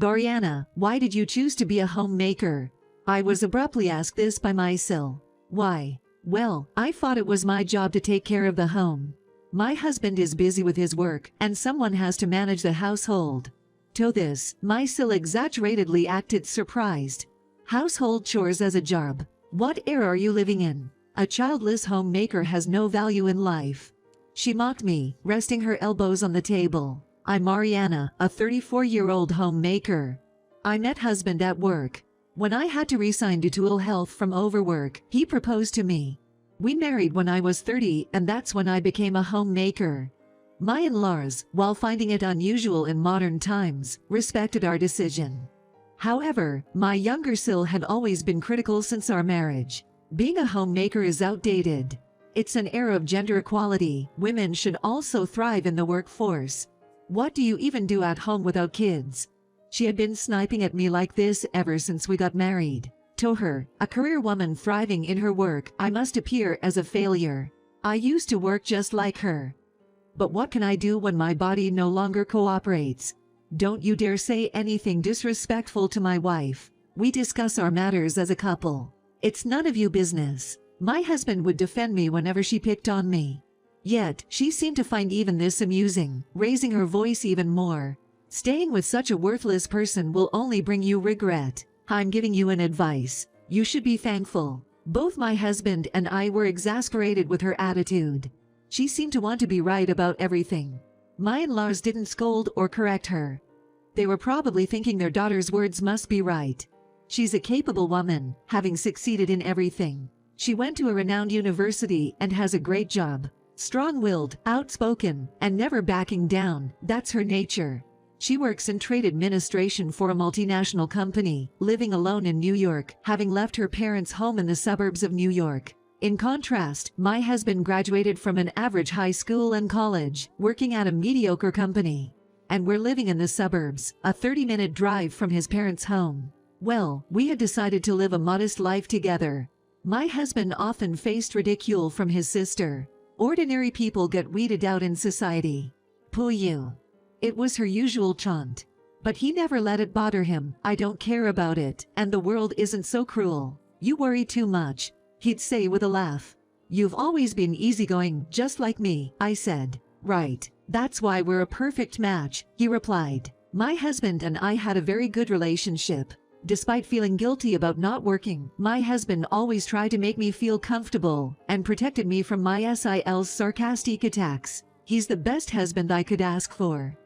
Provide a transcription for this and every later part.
Mariana, why did you choose to be a homemaker? I was abruptly asked this by my sil. Why? Well, I thought it was my job to take care of the home. My husband is busy with his work, and someone has to manage the household. To this, my sil exaggeratedly acted surprised. Household chores as a job? What era are you living in? A childless homemaker has no value in life. She mocked me, resting her elbows on the table. I'm Mariana, a 34-year-old homemaker. I met husband at work. When I had to resign due to ill health from overwork, he proposed to me. We married when I was 30, and that's when I became a homemaker. My in-laws, while finding it unusual in modern times, respected our decision. However, my younger sil had always been critical since our marriage. Being a homemaker is outdated. It's an era of gender equality. Women should also thrive in the workforce. What do you even do at home without kids? She had been sniping at me like this ever since we got married. To her, a career woman thriving in her work, I must appear as a failure. I used to work just like her. But what can I do when my body no longer cooperates? Don't you dare say anything disrespectful to my wife. We discuss our matters as a couple. It's none of your business. My husband would defend me whenever she picked on me. Yet, she seemed to find even this amusing, raising her voice even more. Staying with such a worthless person will only bring you regret. I'm giving you an advice. You should be thankful. Both my husband and I were exasperated with her attitude. She seemed to want to be right about everything. My in-laws didn't scold or correct her. They were probably thinking their daughter's words must be right. She's a capable woman, having succeeded in everything. She went to a renowned university and has a great job. Strong-willed, outspoken, and never backing down, that's her nature. She works in trade administration for a multinational company, living alone in New York, having left her parents' home in the suburbs of New York. In contrast, my husband graduated from an average high school and college, working at a mediocre company. And we're living in the suburbs, a 30-minute drive from his parents' home. Well, we had decided to live a modest life together. My husband often faced ridicule from his sister. Ordinary people get weeded out in society. Pooh you. It was her usual chant. But he never let it bother him. I don't care about it, and the world isn't so cruel. You worry too much, he'd say with a laugh. You've always been easygoing, just like me, I said. Right. That's why we're a perfect match, he replied. My husband and I had a very good relationship. Despite feeling guilty about not working, my husband always tried to make me feel comfortable and protected me from my SIL's sarcastic attacks. He's the best husband I could ask for.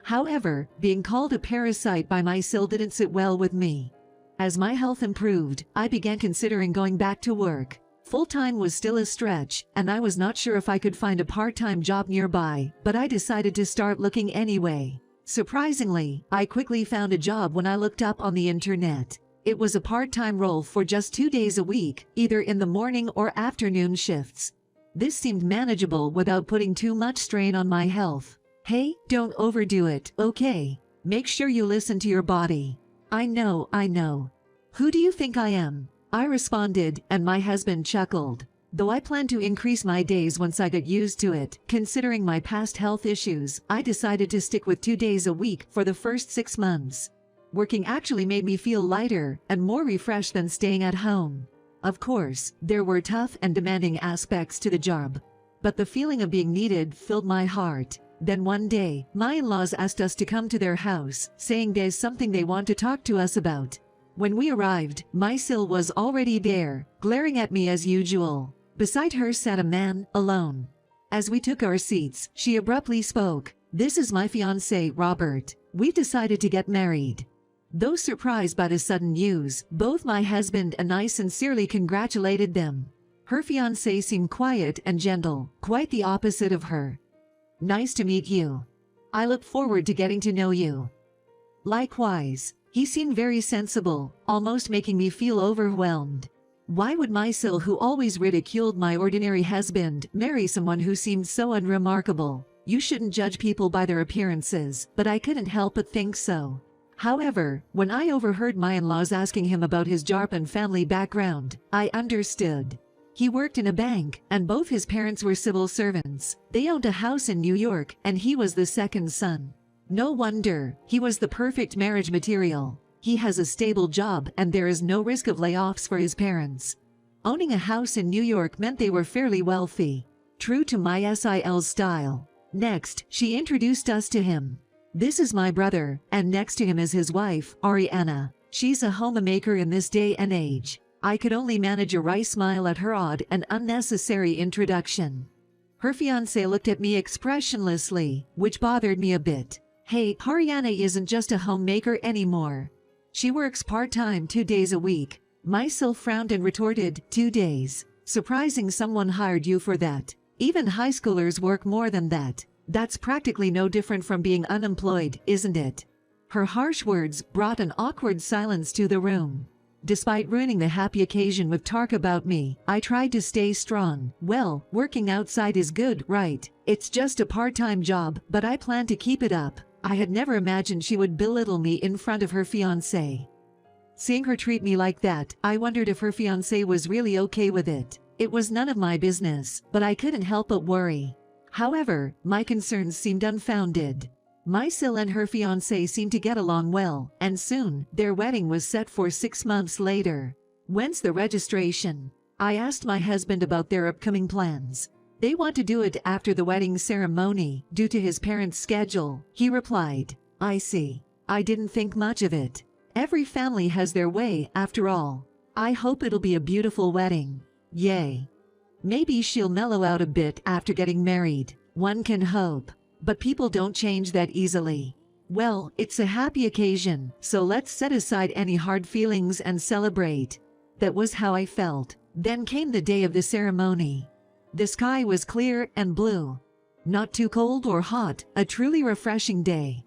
However, being called a parasite by my sil didn't sit well with me. As my health improved, I began considering going back to work. Full-time was still a stretch, and I was not sure if I could find a part-time job nearby, but I decided to start looking anyway. Surprisingly, I quickly found a job when I looked up on the internet. It was a part-time role for just 2 days a week, either in the morning or afternoon shifts. This seemed manageable without putting too much strain on my health. Hey, don't overdo it, okay? Make sure you listen to your body. I know. Who do you think I am? I responded, and my husband chuckled. Though I planned to increase my days once I got used to it, considering my past health issues, I decided to stick with 2 days a week for the first 6 months. Working actually made me feel lighter and more refreshed than staying at home. Of course, there were tough and demanding aspects to the job. But the feeling of being needed filled my heart. Then one day, my in-laws asked us to come to their house, saying there's something they want to talk to us about. When we arrived, my sil was already there, glaring at me as usual. Beside her sat a man, alone. As we took our seats, she abruptly spoke. This is my fiancé, Robert. We decided to get married. Though surprised by the sudden news, both my husband and I sincerely congratulated them. Her fiancé seemed quiet and gentle, quite the opposite of her. Nice to meet you. I look forward to getting to know you. Likewise, he seemed very sensible, almost making me feel overwhelmed. Why would my sil, who always ridiculed my ordinary husband, marry someone who seemed so unremarkable? You shouldn't judge people by their appearances, but I couldn't help but think so. However, when I overheard my in-laws asking him about his job and family background, I understood. He worked in a bank, and both his parents were civil servants. They owned a house in New York, and he was the second son. No wonder, he was the perfect marriage material. He has a stable job and there is no risk of layoffs for his parents. Owning a house in New York meant they were fairly wealthy. True to my SIL's style. Next, she introduced us to him. This is my brother, and next to him is his wife, Ariana. She's a homemaker in this day and age. I could only manage a wry smile at her odd and unnecessary introduction. Her fiancé looked at me expressionlessly, which bothered me a bit. Hey, Ariana isn't just a homemaker anymore. She works part-time 2 days a week. Myself frowned and retorted, 2 days. Surprising someone hired you for that. Even high schoolers work more than that. That's practically no different from being unemployed, isn't it? Her harsh words brought an awkward silence to the room. Despite ruining the happy occasion with talk about me, I tried to stay strong. Well, working outside is good, right? It's just a part-time job, but I plan to keep it up. I had never imagined she would belittle me in front of her fiancé. Seeing her treat me like that, I wondered if her fiancé was really okay with it. It was none of my business, but I couldn't help but worry. However, my concerns seemed unfounded. Mysil and her fiancé seemed to get along well, and soon, their wedding was set for 6 months later. When's the registration? I asked my husband about their upcoming plans. They want to do it after the wedding ceremony, due to his parents' schedule, he replied. I see. I didn't think much of it. Every family has their way, after all. I hope it'll be a beautiful wedding. Yay. Maybe she'll mellow out a bit after getting married. One can hope. But people don't change that easily. Well, it's a happy occasion, so let's set aside any hard feelings and celebrate. That was how I felt. Then came the day of the ceremony. The sky was clear and blue. Not too cold or hot, a truly refreshing day.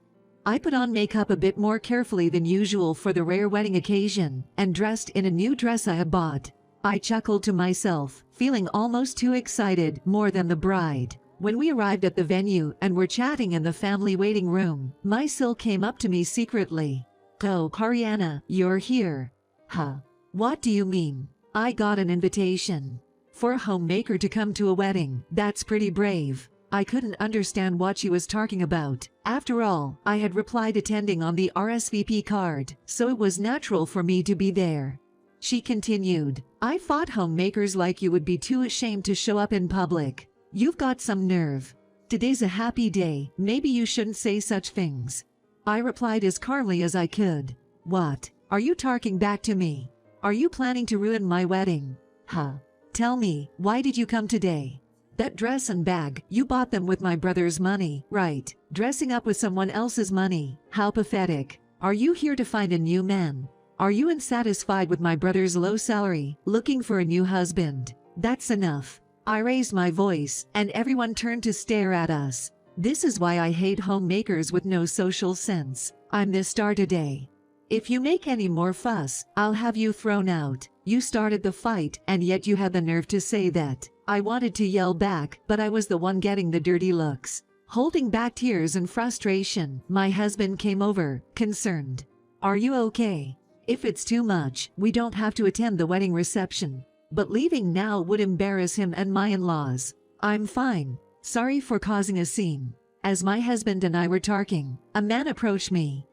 I put on makeup a bit more carefully than usual for the rare wedding occasion, and dressed in a new dress I had bought. I chuckled to myself, feeling almost too excited, more than the bride. When we arrived at the venue and were chatting in the family waiting room, Mysil came up to me secretly. Oh, Ariana, you're here. Huh? What do you mean? I got an invitation. For a homemaker to come to a wedding, that's pretty brave. I couldn't understand what she was talking about. After all, I had replied attending on the RSVP card, so it was natural for me to be there. She continued, I thought homemakers like you would be too ashamed to show up in public. You've got some nerve. Today's a happy day, maybe you shouldn't say such things. I replied as calmly as I could. What? Are you talking back to me? Are you planning to ruin my wedding? Huh? Tell me, why did you come today? That dress and bag, you bought them with my brother's money, right? Dressing up with someone else's money. How pathetic. Are you here to find a new man? Are you unsatisfied with my brother's low salary, looking for a new husband? That's enough. I raised my voice, and everyone turned to stare at us. This is why I hate homemakers with no social sense. I'm the star today. If you make any more fuss, I'll have you thrown out. You started the fight, and yet you had the nerve to say that. I wanted to yell back, but I was the one getting the dirty looks. Holding back tears and frustration, my husband came over, concerned. Are you okay? If it's too much, we don't have to attend the wedding reception. But leaving now would embarrass him and my in-laws. I'm fine. Sorry for causing a scene. As my husband and I were talking, a man approached me.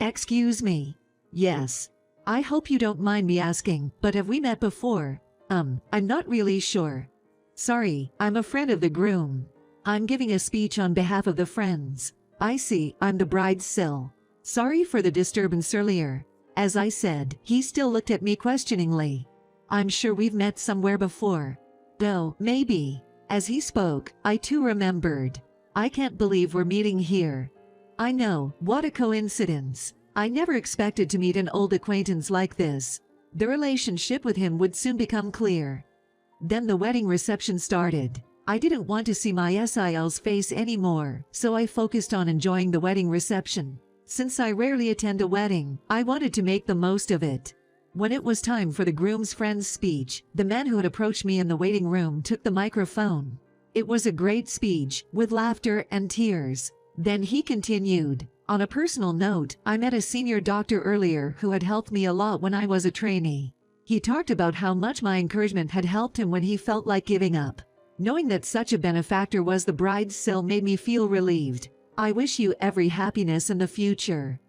Excuse me. Yes. I hope you don't mind me asking, but have we met before? I'm not really sure. Sorry, I'm a friend of the groom. I'm giving a speech on behalf of the friends. I see, I'm the bride's sil. Sorry for the disturbance earlier. As I said, he still looked at me questioningly. I'm sure we've met somewhere before. Though, maybe. As he spoke, I too remembered. I can't believe we're meeting here. I know, what a coincidence. I never expected to meet an old acquaintance like this. The relationship with him would soon become clear. Then the wedding reception started. I didn't want to see my SIL's face anymore, so I focused on enjoying the wedding reception. Since I rarely attend a wedding, I wanted to make the most of it. When it was time for the groom's friend's speech, the man who had approached me in the waiting room took the microphone. It was a great speech, with laughter and tears. Then he continued, on a personal note, I met a senior doctor earlier who had helped me a lot when I was a trainee. He talked about how much my encouragement had helped him when he felt like giving up. Knowing that such a benefactor was the bride's sil made me feel relieved. I wish you every happiness in the future.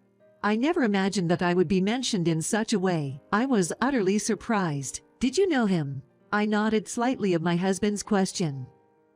I never imagined that I would be mentioned in such a way. I was utterly surprised. Did you know him? I nodded slightly of my husband's question.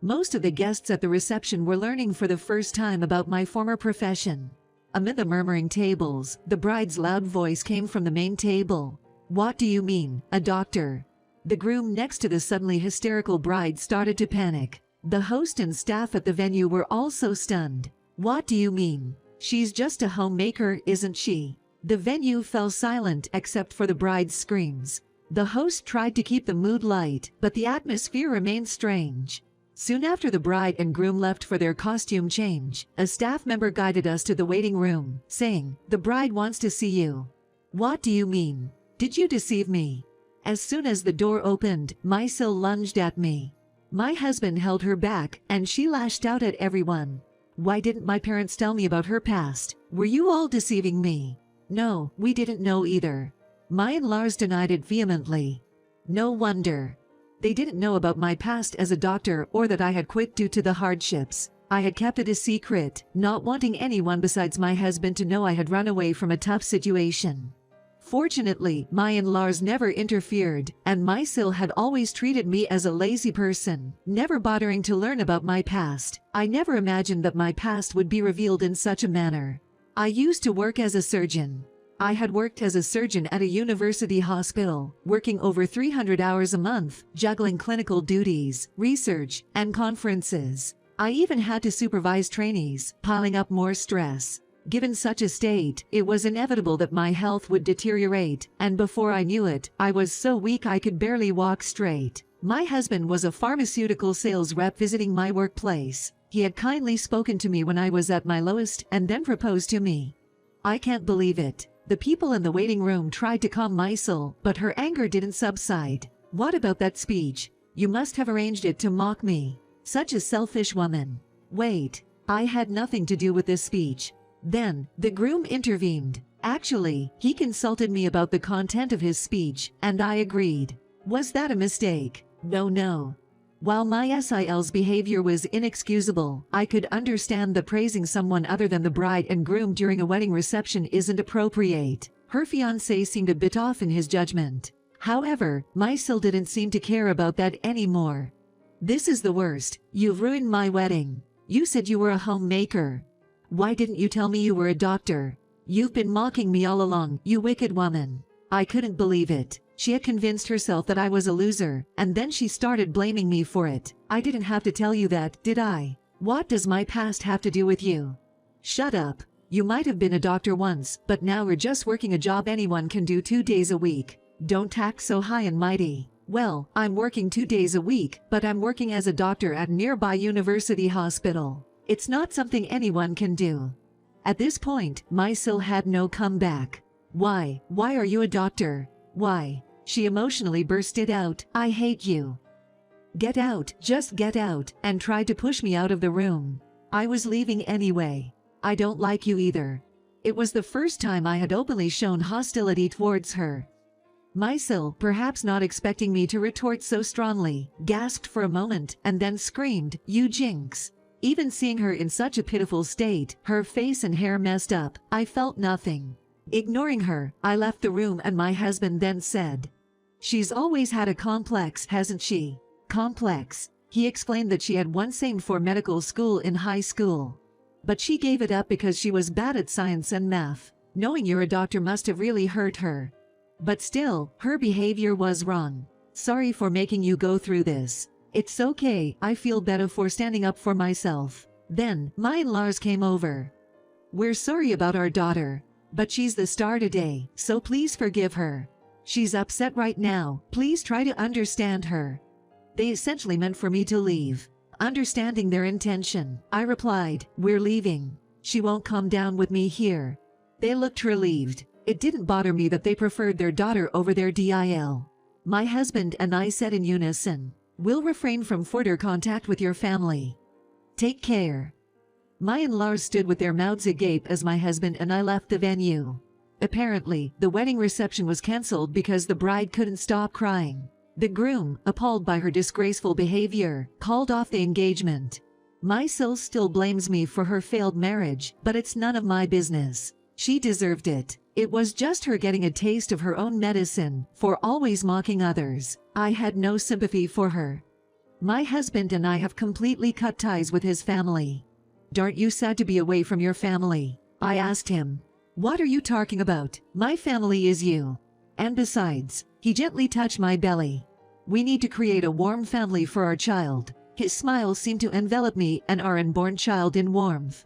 Most of the guests at the reception were learning for the first time about my former profession. Amid the murmuring tables, the bride's loud voice came from the main table. What do you mean, a doctor? The groom next to the suddenly hysterical bride started to panic. The host and staff at the venue were also stunned. What do you mean? She's just a homemaker, isn't she? The venue fell silent except for the bride's screams. The host tried to keep the mood light, but the atmosphere remained strange. Soon after the bride and groom left for their costume change, a staff member guided us to the waiting room, saying, "The bride wants to see you." What do you mean? Did you deceive me? As soon as the door opened, Mysil lunged at me. My husband held her back, and she lashed out at everyone. Why didn't my parents tell me about her past? Were you all deceiving me? No, we didn't know either. My in-laws denied it vehemently. No wonder. They didn't know about my past as a doctor or that I had quit due to the hardships. I had kept it a secret, not wanting anyone besides my husband to know I had run away from a tough situation. Fortunately, my in-laws never interfered, and Mysil had always treated me as a lazy person, never bothering to learn about my past. I never imagined that my past would be revealed in such a manner. I used to work as a surgeon. I had worked as a surgeon at a university hospital, working over 300 hours a month, juggling clinical duties, research, and conferences. I even had to supervise trainees, piling up more stress. Given such a state, it was inevitable that my health would deteriorate, and before I knew it, I was so weak I could barely walk straight. My husband was a pharmaceutical sales rep visiting my workplace. He had kindly spoken to me when I was at my lowest and then proposed to me. I can't believe it. The people in the waiting room tried to calm Mysil, but her anger didn't subside. What about that speech? You must have arranged it to mock me. Such a selfish woman. Wait, I had nothing to do with this speech. Then, the groom intervened. Actually, he consulted me about the content of his speech, and I agreed. Was that a mistake? No. While my SIL's behavior was inexcusable, I could understand that praising someone other than the bride and groom during a wedding reception isn't appropriate. Her fiancé seemed a bit off in his judgment. However, Mysil didn't seem to care about that anymore. This is the worst. You've ruined my wedding. You said you were a homemaker. Why didn't you tell me you were a doctor? You've been mocking me all along, you wicked woman. I couldn't believe it. She had convinced herself that I was a loser, and then she started blaming me for it. I didn't have to tell you that, did I? What does my past have to do with you? Shut up. You might have been a doctor once, but now you're just working a job anyone can do 2 days a week. Don't act so high and mighty. Well, I'm working 2 days a week, but I'm working as a doctor at a nearby university hospital. It's not something anyone can do. At this point, Mysil had no comeback. Why are you a doctor? Why? She emotionally bursted out, I hate you. Get out, just get out, and tried to push me out of the room. I was leaving anyway. I don't like you either. It was the first time I had openly shown hostility towards her. Mysil, perhaps not expecting me to retort so strongly, gasped for a moment and then screamed, "You jinx!" Even seeing her in such a pitiful state, her face and hair messed up, I felt nothing. Ignoring her, I left the room and my husband then said, "She's always had a complex, hasn't she?" Complex. He explained that she had once aimed for medical school in high school. But she gave it up because she was bad at science and math. Knowing you're a doctor must have really hurt her. But still, her behavior was wrong. Sorry for making you go through this. It's okay, I feel better for standing up for myself. Then, my in-laws came over. We're sorry about our daughter, but she's the star today, so please forgive her. She's upset right now, please try to understand her. They essentially meant for me to leave. Understanding their intention, I replied, "We're leaving. She won't come down with me here." They looked relieved. It didn't bother me that they preferred their daughter over their DIL. My husband and I said in unison, "We'll refrain from further contact with your family. Take care." My in-laws stood with their mouths agape as my husband and I left the venue. Apparently, the wedding reception was cancelled because the bride couldn't stop crying. The groom, appalled by her disgraceful behavior, called off the engagement. My Sil still blames me for her failed marriage, but it's none of my business. She deserved it. It was just her getting a taste of her own medicine for always mocking others. I had no sympathy for her. My husband and I have completely cut ties with his family. Aren't you sad to be away from your family? I asked him. What are you talking about? My family is you. And besides, he gently touched my belly. We need to create a warm family for our child. His smile seemed to envelop me and our unborn child in warmth.